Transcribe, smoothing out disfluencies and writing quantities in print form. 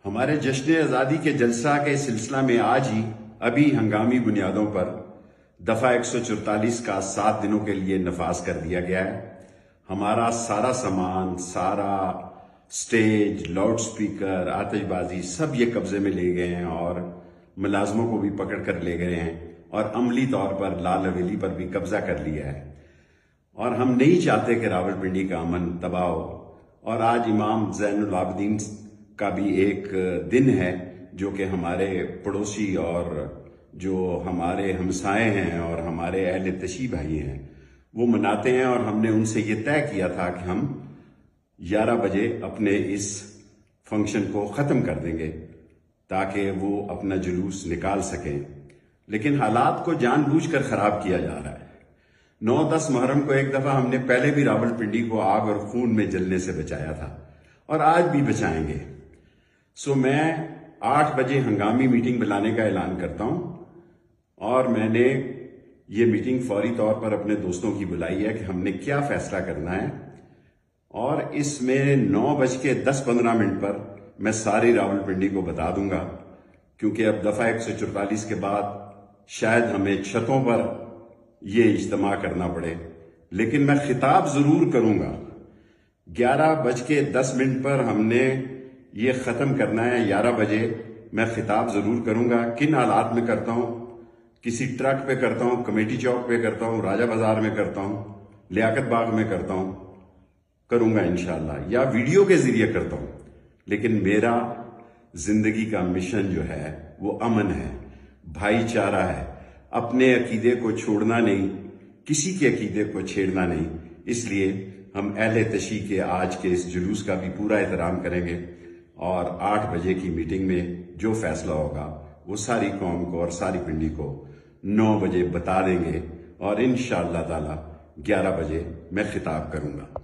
ہمارے جشن آزادی کے جلسہ کے سلسلہ میں آج ہی ابھی ہنگامی بنیادوں پر دفعہ 144 کا 7 دنوں کے لیے نفاذ کر دیا گیا ہے۔ ہمارا سارا سامان، سارا سٹیج، لاؤڈ سپیکر، آتش بازی سب یہ قبضے میں لے گئے ہیں اور ملازموں کو بھی پکڑ کر لے گئے ہیں اور عملی طور پر لال حویلی پر بھی قبضہ کر لیا ہے۔ اور ہم نہیں چاہتے کہ راولپنڈی کا امن تباہ ہو۔ اور آج امام زین العابدین کا بھی ایک دن ہے جو کہ ہمارے پڑوسی اور جو ہمارے ہمسائے ہیں اور ہمارے اہل تشیع بھائی ہیں وہ مناتے ہیں، اور ہم نے ان سے یہ طے کیا تھا کہ ہم 11 بجے اپنے اس فنکشن کو ختم کر دیں گے تاکہ وہ اپنا جلوس نکال سکیں، لیکن حالات کو جان بوجھ کر خراب کیا جا رہا ہے۔ 9-10 محرم کو ایک دفعہ ہم نے پہلے بھی راولپنڈی کو آگ اور خون میں جلنے سے بچایا تھا اور آج بھی بچائیں گے۔ میں 8 بجے ہنگامی میٹنگ بلانے کا اعلان کرتا ہوں، اور میں نے یہ میٹنگ فوری طور پر اپنے دوستوں کی بلائی ہے کہ ہم نے کیا فیصلہ کرنا ہے، اور اس میں 9:10-15 پر میں ساری راولپنڈی کو بتا دوں گا، کیونکہ اب دفعہ 144 کے بعد شاید ہمیں چھتوں پر یہ اجتماع کرنا پڑے، لیکن میں خطاب ضرور کروں گا۔ 11:10 پر ہم نے یہ ختم کرنا ہے۔ 11 بجے میں خطاب ضرور کروں گا۔ کن حالات میں کرتا ہوں؟ کسی ٹرک پہ کرتا ہوں، کمیٹی چوک پہ کرتا ہوں، راجہ بازار میں کرتا ہوں، لیاقت باغ میں کروں گا انشاءاللہ، یا ویڈیو کے ذریعے کرتا ہوں، لیکن میرا زندگی کا مشن جو ہے وہ امن ہے، بھائی چارہ ہے، اپنے عقیدے کو چھوڑنا نہیں، کسی کے عقیدے کو چھیڑنا نہیں۔ اس لیے ہم اہل تشیع کے آج کے اس جلوس کا بھی پورا احترام کریں گے، اور 8 بجے کی میٹنگ میں جو فیصلہ ہوگا وہ ساری قوم کو اور ساری پنڈی کو 9 بجے بتا دیں گے، اور انشاءاللہ تعالی 11 بجے میں خطاب کروں گا۔